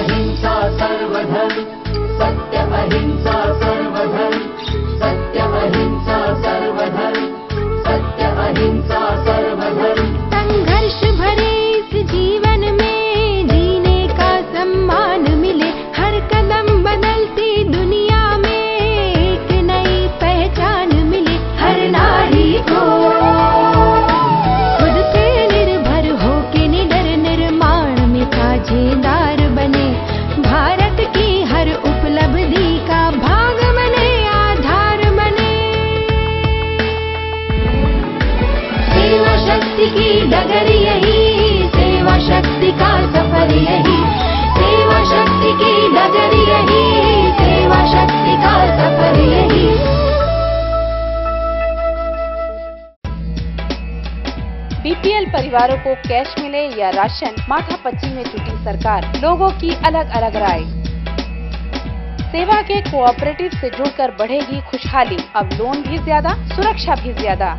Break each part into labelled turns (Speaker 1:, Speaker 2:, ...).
Speaker 1: अहिंसा सर्वधर्म, सत्य अहिंसा सर्वधर्म, सत्य अहिंसा सर्वधर्म, सत्य अहिंसा सर्वधर्म।
Speaker 2: संघर्ष भरे इस जीवन में जीने का सम्मान मिले, हर कदम बदलती दुनिया में एक नई पहचान मिले। हर नारी को खुद पे निर्भर होके निडर निर्माण में साझेदार बने, भारत की हर उपलब्धि का भाग बने, आधार बने। सेवा शक्ति की डगर यही, सेवा शक्ति का सफर यही, सेवा शक्ति की डगर यही, सेवा शक्ति का सफर यही।
Speaker 3: बीपीएल परिवारों को कैश मिले या राशन, माथापच्ची में जुटी सरकार, लोगों की अलग अलग राय। सेवा के कोऑपरेटिव से जुड़कर बढ़ेगी खुशहाली, अब लोन भी ज्यादा, सुरक्षा भी ज्यादा।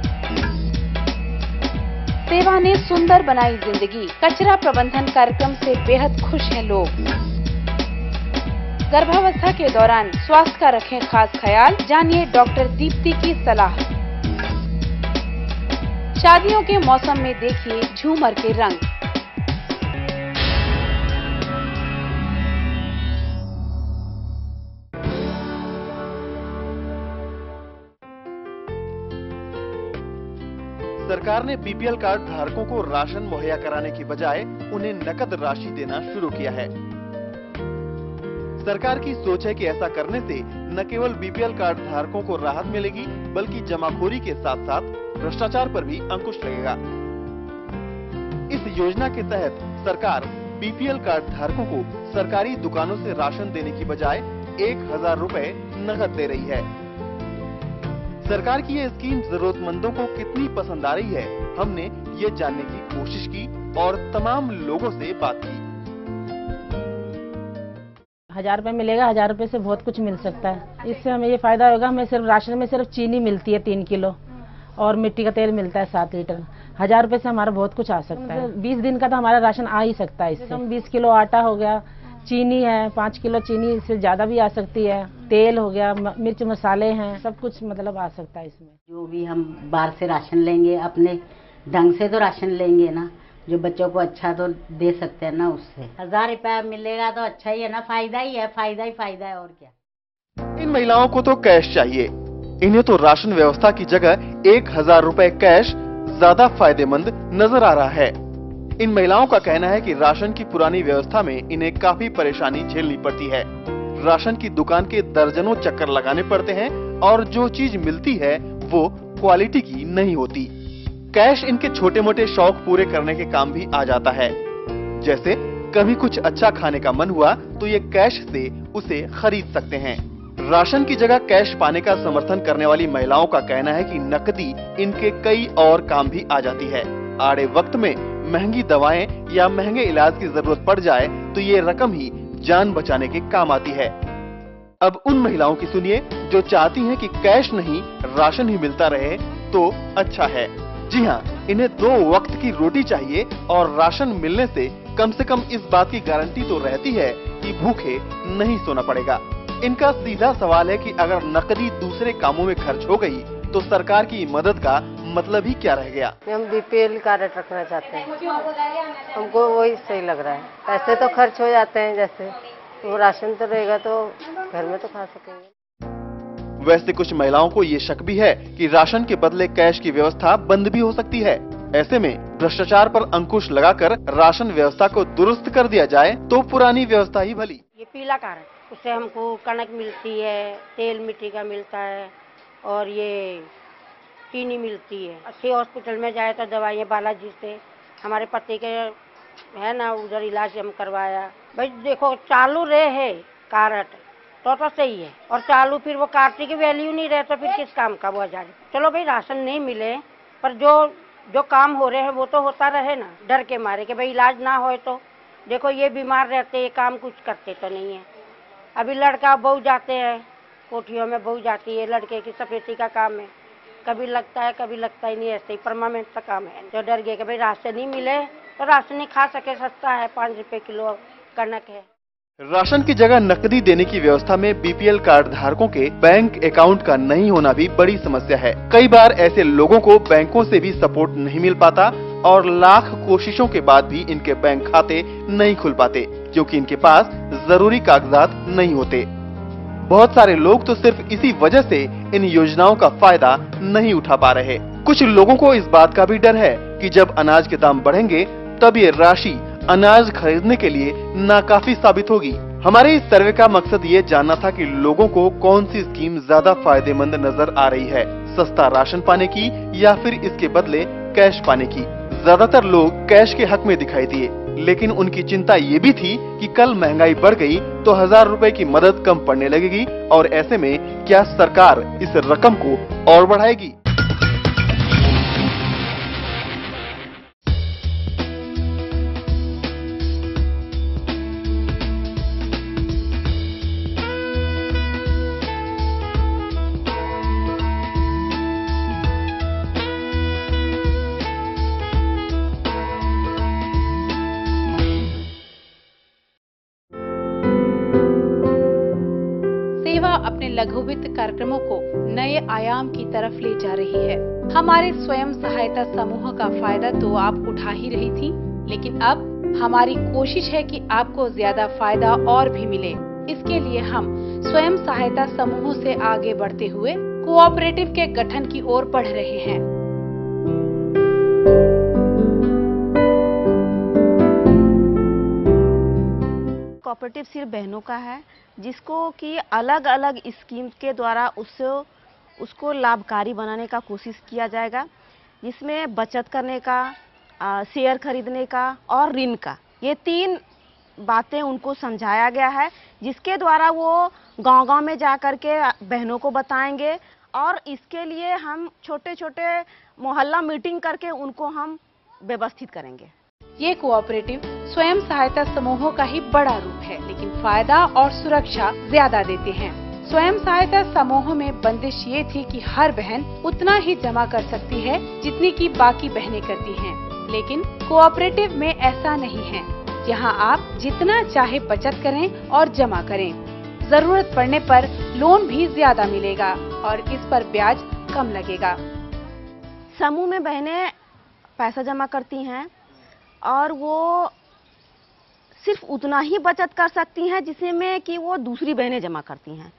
Speaker 3: सेवा ने सुंदर बनाई जिंदगी, कचरा प्रबंधन कार्यक्रम से बेहद खुश हैं लोग। गर्भावस्था के दौरान स्वास्थ्य का रखें खास ख्याल, जानिए डॉक्टर दीप्ति की सलाह। शादियों के मौसम में देखिए झूमर के रंग।
Speaker 4: सरकार ने बीपीएल कार्ड धारकों को राशन मुहैया कराने की बजाय उन्हें नकद राशि देना शुरू किया है। सरकार की सोच है कि ऐसा करने से न केवल बीपीएल कार्ड धारकों को राहत मिलेगी, बल्कि जमाखोरी के साथ साथ भ्रष्टाचार पर भी अंकुश लगेगा। इस योजना के तहत सरकार बीपीएल कार्ड धारकों को सरकारी दुकानों से राशन देने की बजाय 1000 रुपए नकद दे रही है। सरकार की ये स्कीम जरूरतमंदों को कितनी पसंद आ रही है, हमने ये जानने की कोशिश की और तमाम लोगों से बात की।
Speaker 5: 1000 रुपये मिलेगा, 1000 रुपये से बहुत कुछ मिल सकता है। इससे हमें ये फायदा होगा, हमें सिर्फ राशन में सिर्फ चीनी मिलती है 3 किलो और मिट्टी का तेल मिलता है 7 लीटर। 1000 रुपये से हमारा बहुत कुछ आ सकता है। 20 दिन का तो हमारा राशन आ ही सकता है इससे। 20 किलो आटा हो गया, चीनी है 5 किलो चीनी से ज्यादा भी आ सकती है, तेल हो गया, मिर्च मसाले हैं, सब कुछ मतलब आ सकता है इसमें।
Speaker 6: जो भी हम बाहर से राशन लेंगे अपने ढंग से तो राशन लेंगे ना, जो बच्चों को अच्छा तो दे सकते हैं ना। उससे 1000 रुपया मिलेगा तो अच्छा ही है ना, फायदा ही है, फायदा ही फायदा है और क्या।
Speaker 4: इन महिलाओं को तो कैश चाहिए, इन्हें तो राशन व्यवस्था की जगह 1000 रुपए कैश ज्यादा फायदेमंद नजर आ रहा है। इन महिलाओं का कहना है कि राशन की पुरानी व्यवस्था में इन्हें काफी परेशानी झेलनी पड़ती है। राशन की दुकान के दर्जनों चक्कर लगाने पड़ते हैं और जो चीज मिलती है वो क्वालिटी की नहीं होती। कैश इनके छोटे मोटे शौक पूरे करने के काम भी आ जाता है। जैसे कभी कुछ अच्छा खाने का मन हुआ तो ये कैश से उसे खरीद सकते हैं। राशन की जगह कैश पाने का समर्थन करने वाली महिलाओं का कहना है कि नकदी इनके कई और काम भी आ जाती है। आड़े वक्त में महंगी दवाएं या महंगे इलाज की जरूरत पड़ जाए तो ये रकम ही जान बचाने के काम आती है। अब उन महिलाओं की सुनिए जो चाहती हैं कि कैश नहीं राशन ही मिलता रहे तो अच्छा है। जी हाँ, इन्हें 2 वक्त की रोटी चाहिए और राशन मिलने से कम इस बात की गारंटी तो रहती है कि भूखे नहीं सोना पड़ेगा। इनका सीधा सवाल है कि अगर नकदी दूसरे कामों में खर्च हो गई तो सरकार की मदद का मतलब ही क्या रह गया।
Speaker 7: हम बीपीएल कार्ड रखना चाहते हैं, हमको वही सही लग रहा है। पैसे तो खर्च हो जाते हैं, जैसे वो राशन तो रहेगा तो घर में तो खा सकेंगे।
Speaker 4: वैसे कुछ महिलाओं को ये शक भी है कि राशन के बदले कैश की व्यवस्था बंद भी हो सकती है। ऐसे में भ्रष्टाचार पर अंकुश लगाकर राशन व्यवस्था को दुरुस्त कर दिया जाए तो पुरानी व्यवस्था ही भली।
Speaker 8: ये पीला कार्ड, उससे हमको कनक मिलती है, तेल मिट्टी का मिलता है और ये चीनी मिलती है। अच्छी हॉस्पिटल में जाए तो दवाइयाँ बालाजी से, हमारे पति के है ना उधर इलाज हम करवाया। भाई देखो चालू रहे है कार्ड तो सही है, और चालू फिर वो कार्ड की वैल्यू नहीं रहे तो फिर किस काम का वो आजादी। चलो भाई राशन नहीं मिले पर जो काम हो रहे हैं वो तो होता रहे ना, डर के मारे कि भाई इलाज ना हो तो देखो ये बीमार रहते, ये काम कुछ करते तो नहीं है। अभी लड़का बहू जाते हैं, कोठियों में बहू जाती है, लड़के की सफेदी का काम है, कभी लगता है कभी लगता ही नहीं, ऐसे ही परमानेंट का काम है। तो डर गए कि भाई राशन नहीं मिले तो राशन नहीं खा सके, सस्ता है 5 रुपए किलो कनक है।
Speaker 4: राशन की जगह नकदी देने की व्यवस्था में बीपीएल कार्ड धारकों के बैंक अकाउंट का नहीं होना भी बड़ी समस्या है। कई बार ऐसे लोगों को बैंकों से भी सपोर्ट नहीं मिल पाता और लाख कोशिशों के बाद भी इनके बैंक खाते नहीं खुल पाते क्योंकि इनके पास जरूरी कागजात नहीं होते। बहुत सारे लोग तो सिर्फ इसी वजह से इन योजनाओं का फायदा नहीं उठा पा रहे। कुछ लोगों को इस बात का भी डर है कि जब अनाज के दाम बढ़ेंगे तब ये राशि अनाज खरीदने के लिए नाकाफी साबित होगी। हमारे इस सर्वे का मकसद ये जानना था कि लोगों को कौन सी स्कीम ज्यादा फायदेमंद नजर आ रही है, सस्ता राशन पाने की या फिर इसके बदले कैश पाने की। ज्यादातर लोग कैश के हक में दिखाई दिए, लेकिन उनकी चिंता ये भी थी कि कल महंगाई बढ़ गई तो 1000 रुपए की मदद कम पड़ने लगेगी और ऐसे में क्या सरकार इस रकम को और बढ़ाएगी।
Speaker 3: सेवा अपने लघु वित्त कार्यक्रमों को नए आयाम की तरफ ले जा रही है। हमारे स्वयं सहायता समूह का फायदा तो आप उठा ही रही थी, लेकिन अब हमारी कोशिश है कि आपको ज्यादा फायदा और भी मिले। इसके लिए हम स्वयं सहायता समूह से आगे बढ़ते हुए कोऑपरेटिव के गठन की ओर बढ़ रहे हैं।
Speaker 9: कोऑपरेटिव सिर्फ बहनों का है, जिसको कि अलग अलग स्कीम के द्वारा उसको लाभकारी बनाने का कोशिश किया जाएगा, जिसमें बचत करने का, शेयर खरीदने का और ऋण का, ये 3 बातें उनको समझाया गया है, जिसके द्वारा वो गांव-गांव में जा कर के बहनों को बताएंगे और इसके लिए हम छोटे छोटे मोहल्ला मीटिंग करके उनको हम व्यवस्थित करेंगे।
Speaker 3: ये कोऑपरेटिव स्वयं सहायता समूहों का ही बड़ा रूप है, लेकिन फायदा और सुरक्षा ज्यादा देते हैं। स्वयं सहायता समूह में बंदिश ये थी कि हर बहन उतना ही जमा कर सकती है जितनी की बाकी बहनें करती हैं, लेकिन कोऑपरेटिव में ऐसा नहीं है। यहाँ आप जितना चाहे बचत करें और जमा करें। जरूरत पड़ने पर लोन भी ज्यादा मिलेगा और इस पर ब्याज कम लगेगा।
Speaker 9: समूह में बहनें पैसा जमा करती हैं और वो सिर्फ उतना ही बचत कर सकती हैं जिसमें कि वो दूसरी बहनें जमा करती हैं।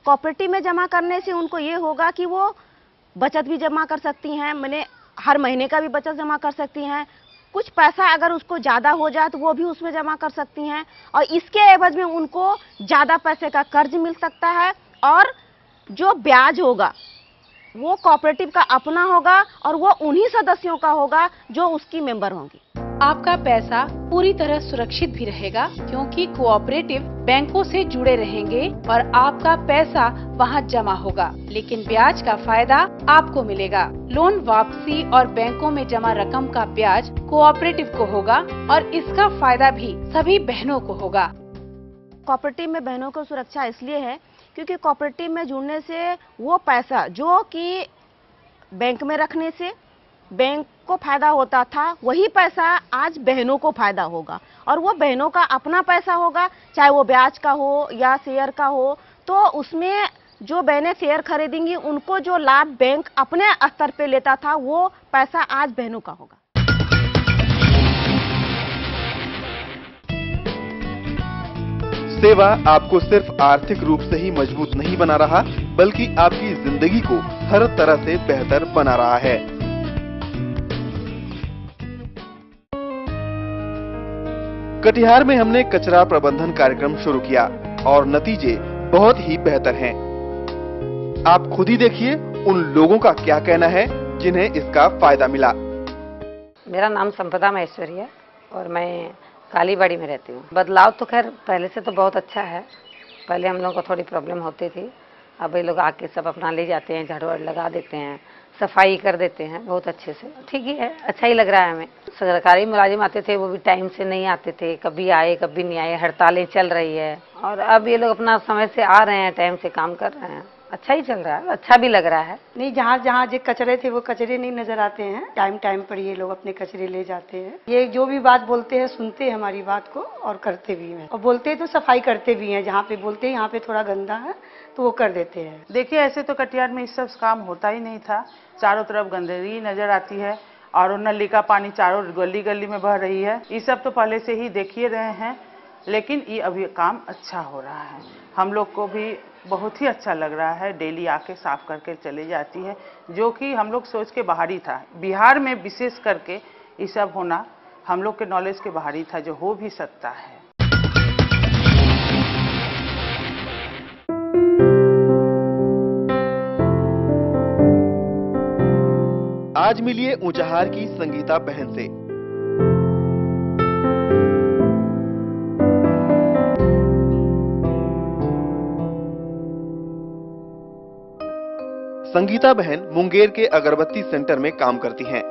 Speaker 9: कोऑपरेटिव में जमा करने से उनको ये होगा कि वो बचत भी जमा कर सकती हैं, मैंने हर महीने का भी बचत जमा कर सकती हैं। कुछ पैसा अगर उसको ज़्यादा हो जाए तो वो भी उसमें जमा कर सकती हैं और इसके एवज में उनको ज़्यादा पैसे का कर्ज मिल सकता है और जो ब्याज होगा वो कोऑपरेटिव का अपना होगा और वो उन्हीं सदस्यों का होगा जो उसकी मेंबर होंगी।
Speaker 3: आपका पैसा पूरी तरह सुरक्षित भी रहेगा क्योंकि कोऑपरेटिव बैंकों से जुड़े रहेंगे और आपका पैसा वहां जमा होगा, लेकिन ब्याज का फायदा आपको मिलेगा। लोन वापसी और बैंकों में जमा रकम का ब्याज कोऑपरेटिव को होगा और इसका फायदा भी सभी बहनों को होगा।
Speaker 9: कोऑपरेटिव में बहनों को सुरक्षा इसलिए है क्योंकि कोऑपरेटिव में जुड़ने से वो पैसा जो कि बैंक में रखने से बैंक को फायदा होता था, वही पैसा आज बहनों को फायदा होगा और वो बहनों का अपना पैसा होगा, चाहे वो ब्याज का हो या शेयर का हो। तो उसमें जो बहनें शेयर खरीदेंगी उनको जो लाभ बैंक अपने स्तर पे लेता था वो पैसा आज बहनों का होगा।
Speaker 4: सेवा आपको सिर्फ आर्थिक रूप से ही मजबूत नहीं बना रहा, बल्कि आपकी जिंदगी को हर तरह से बेहतर बना रहा है। कटिहार में हमने कचरा प्रबंधन कार्यक्रम शुरू किया और नतीजे बहुत ही बेहतर हैं। आप खुद ही देखिए उन लोगों का क्या कहना है जिन्हें इसका फायदा मिला।
Speaker 10: मेरा नाम संपदा महेश्वरी है और मैं कालीबाड़ी में रहती हूँ। बदलाव तो खैर पहले से तो बहुत अच्छा है। पहले हम लोगों को थोड़ी प्रॉब्लम होती थी, अब ये लोग आके सब अपना ले जाते हैं, झाड़ू वाड़ू लगा देते हैं, सफाई कर देते हैं बहुत अच्छे से। ठीक ही है, अच्छा ही लग रहा है हमें। सरकारी मुलाजिम आते थे वो भी टाइम से नहीं आते थे, कभी आए कभी नहीं आए, हड़तालें चल रही है और अब ये लोग अपना समय से आ रहे हैं, टाइम से काम कर रहे हैं, अच्छा ही चल रहा है, अच्छा भी लग रहा है।
Speaker 11: नहीं, जहाँ जहाँ जो कचरे थे वो कचरे नहीं नजर आते हैं। टाइम टाइम पर ये लोग अपने कचरे ले जाते हैं। ये जो भी बात बोलते हैं सुनते हैं हमारी बात को और करते भी हैं, और बोलते हैं तो सफाई करते भी हैं। जहाँ पे बोलते हैं यहाँ पे थोड़ा गंदा है तो वो कर देते हैं।
Speaker 12: देखिए, ऐसे तो कटिहार में इस सब काम होता ही नहीं था। चारों तरफ गंदगी नजर आती है और नली का पानी चारों गली गली में बह रही है। ये सब तो पहले से ही देखिए रहे हैं, लेकिन ये अभी काम अच्छा हो रहा है। हम लोग को भी बहुत ही अच्छा लग रहा है। डेली आके साफ करके चले जाती है, जो कि हम लोग सोच के बाहर ही था। बिहार में विशेष करके ये सब होना हम लोग के नॉलेज के बाहर ही था, जो हो भी सकता है।
Speaker 4: आज मिलिए ऊंचाहार की संगीता बहन से। संगीता बहन मुंगेर के अगरबत्ती सेंटर में काम करती हैं।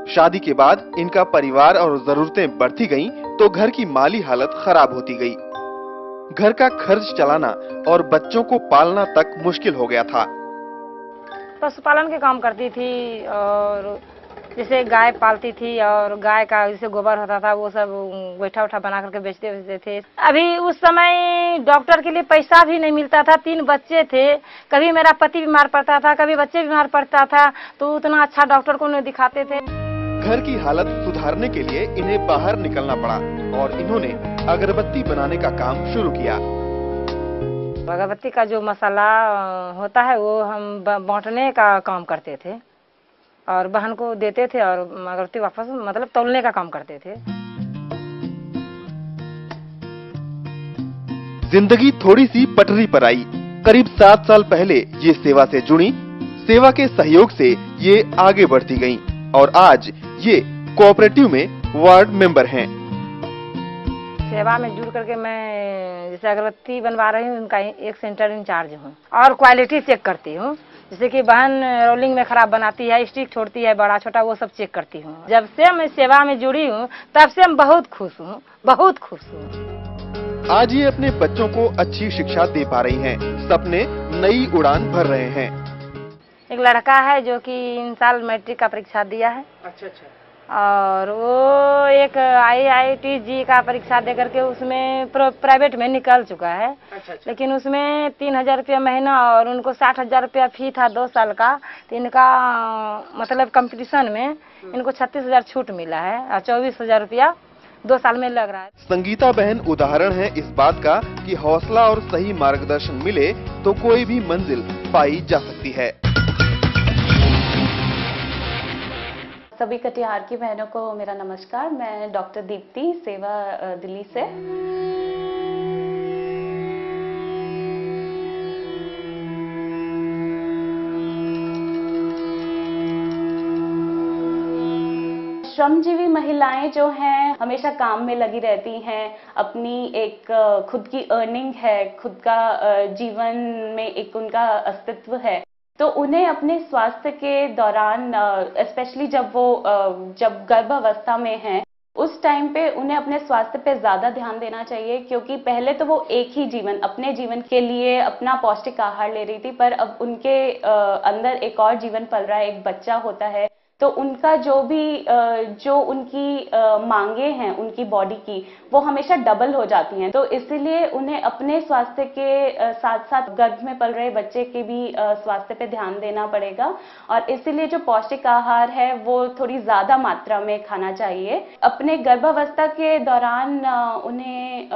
Speaker 4: शादी के बाद इनका परिवार और जरूरतें बढ़ती गईं, तो घर की माली हालत खराब होती गई। घर का खर्च चलाना और बच्चों को पालना तक मुश्किल हो गया था।
Speaker 10: पशुपालन के काम करती थी, और जैसे गाय पालती थी और गाय का जैसे गोबर होता था वो सब गोइठा उठा बना करके बेचते थे। अभी उस समय डॉक्टर के लिए पैसा भी नहीं मिलता था। 3 बच्चे थे, कभी मेरा पति बीमार पड़ता था, कभी बच्चे बीमार पड़ता था, तो उतना अच्छा डॉक्टर को नहीं दिखाते थे।
Speaker 4: घर की हालत सुधारने के लिए इन्हें बाहर निकलना पड़ा और इन्होंने अगरबत्ती बनाने का काम शुरू किया।
Speaker 10: अगरबत्ती का जो मसाला होता है वो हम बांटने का काम करते थे और बहन को देते थे, और अगरबत्ती वापस मतलब तौलने का काम करते थे।
Speaker 4: जिंदगी थोड़ी सी पटरी पर आई। करीब 7 साल पहले ये सेवा से जुड़ी। सेवा के सहयोग से ये आगे बढ़ती गईं और आज ये कोऑपरेटिव में वार्ड मेंबर हैं।
Speaker 10: सेवा में जुड़ करके मैं जैसे अगरबत्ती बनवा रही हूँ, उनका एक सेंटर इंचार्ज हूँ और क्वालिटी चेक करती हूँ। जैसे कि बहन रोलिंग में खराब बनाती है, स्टिक छोड़ती है बड़ा छोटा, वो सब चेक करती हूँ। जब से मैं सेवा में जुड़ी हूँ तब से मैं बहुत खुश हूँ, बहुत खुश हूँ।
Speaker 4: आज ये अपने बच्चों को अच्छी शिक्षा दे पा रही हैं, सपने नई उड़ान भर रहे हैं।
Speaker 10: एक लड़का है जो कि इन साल मैट्रिक का परीक्षा दिया है।
Speaker 12: अच्छा।
Speaker 10: और वो एक IIT जी का परीक्षा दे करके उसमें प्राइवेट में निकल चुका है।
Speaker 12: अच्छा।
Speaker 10: लेकिन उसमें 3000 रुपया महीना और उनको 60,000 रुपया फी था 2 साल का। तो इनका मतलब कंपटीशन में इनको 36,000 छूट मिला है और 24,000 रुपया 2 साल में लग रहा है।
Speaker 4: संगीता बहन उदाहरण है इस बात का कि हौसला और सही मार्गदर्शन मिले तो कोई भी मंजिल पाई जा सकती है।
Speaker 13: सभी कटिहार की बहनों को मेरा नमस्कार। मैं डॉक्टर दीप्ति, सेवा दिल्ली से। श्रमजीवी महिलाएं जो हैं हमेशा काम में लगी रहती हैं। अपनी एक खुद की अर्निंग है, खुद का जीवन में एक उनका अस्तित्व है। तो उन्हें अपने स्वास्थ्य के दौरान स्पेशली जब गर्भावस्था में हैं, उस टाइम पे उन्हें अपने स्वास्थ्य पे ज़्यादा ध्यान देना चाहिए, क्योंकि पहले तो वो एक ही जीवन, अपने जीवन के लिए अपना पौष्टिक आहार ले रही थी, पर अब उनके अंदर एक और जीवन पल रहा है, एक बच्चा होता है। तो उनका जो उनकी मांगे हैं उनकी बॉडी की, वो हमेशा डबल हो जाती हैं। तो इसीलिए उन्हें अपने स्वास्थ्य के साथ साथ गर्भ में पल रहे बच्चे के भी स्वास्थ्य पे ध्यान देना पड़ेगा, और इसीलिए जो पौष्टिक आहार है वो थोड़ी ज़्यादा मात्रा में खाना चाहिए। अपने गर्भावस्था के दौरान उन्हें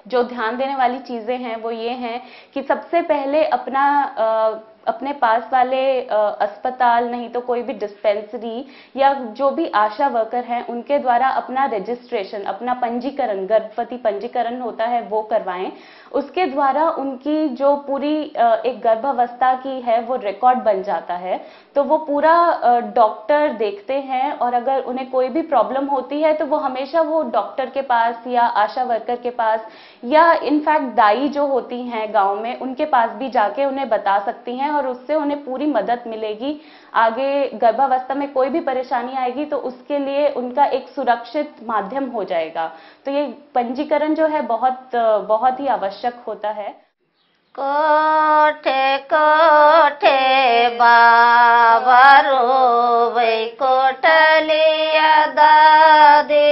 Speaker 13: जो ध्यान देने वाली चीज़ें हैं वो ये हैं कि सबसे पहले अपने पास वाले अस्पताल, नहीं तो कोई भी डिस्पेंसरी या जो भी आशा वर्कर हैं उनके द्वारा अपना रजिस्ट्रेशन, अपना पंजीकरण, गर्भवती पंजीकरण होता है वो करवाएं। उसके द्वारा उनकी जो पूरी एक गर्भावस्था की है वो रिकॉर्ड बन जाता है। तो वो पूरा डॉक्टर देखते हैं, और अगर उन्हें कोई भी प्रॉब्लम होती है तो वो हमेशा वो डॉक्टर के पास या आशा वर्कर के पास या इनफैक्ट दाई जो होती हैं गांव में, उनके पास भी जाके उन्हें बता सकती हैं, और उससे उन्हें पूरी मदद मिलेगी। आगे गर्भावस्था में कोई भी परेशानी आएगी तो उसके लिए उनका एक सुरक्षित माध्यम हो जाएगा। तो ये पंजीकरण जो है बहुत ही आवश्यक होता है।
Speaker 14: कोठे कोठे बाबा रोवे कोठलिया दादी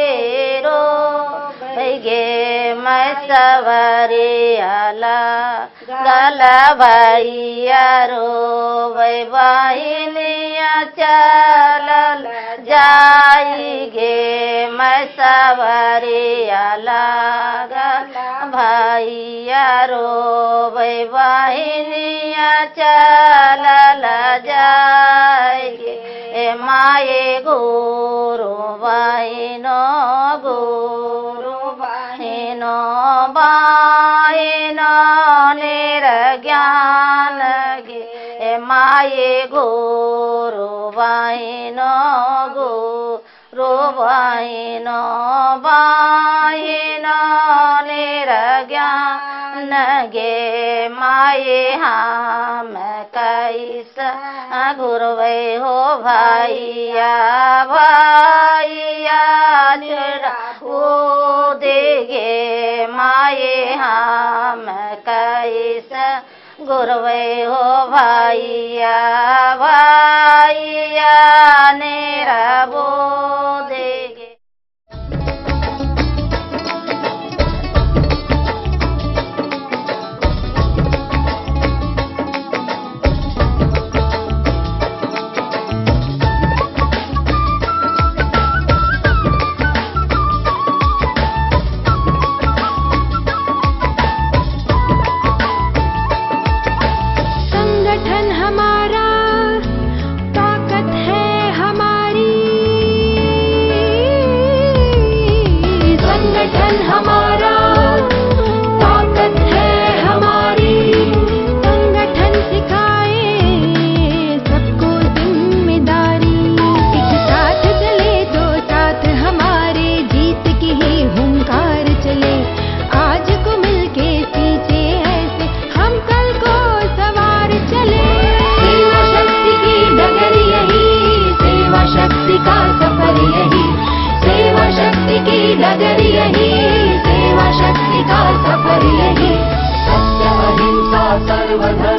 Speaker 14: रोवे गे मैं सवरियाला गला भैया रोवे बहिनिया चलल जाई गे मैं सवरियाला गला भैया रोवे बहिनिया चलल जाएगे माये गुरु बहिनो बहिनो निर्ज्ञान गे माये गुरु बहिनो निर्ज्ञान गे माये हम कैसा गुरुवे हो भैया चढ़ा देगे माये हम कैसा गुरुवे हो भैया निरबो देगे।
Speaker 2: संगठन हमारा ताकत है हमारी, संगठन हमारा ताकत है हमारी, संगठन सिखाए सबको जिम्मेदारी, एक साथ चले तो साथ हमारे जीत की ही हुंकार चले, आज को मिलके सींचे ऐसे हम कल को सवार चले। सेवा शक्ति की डगर यही, सेवा शक्ति का सफर यही, सेवा शक्ति की डगर यही, सेवा शक्ति का सफर यही।
Speaker 1: सत्य अहिंसा सर्वधर्म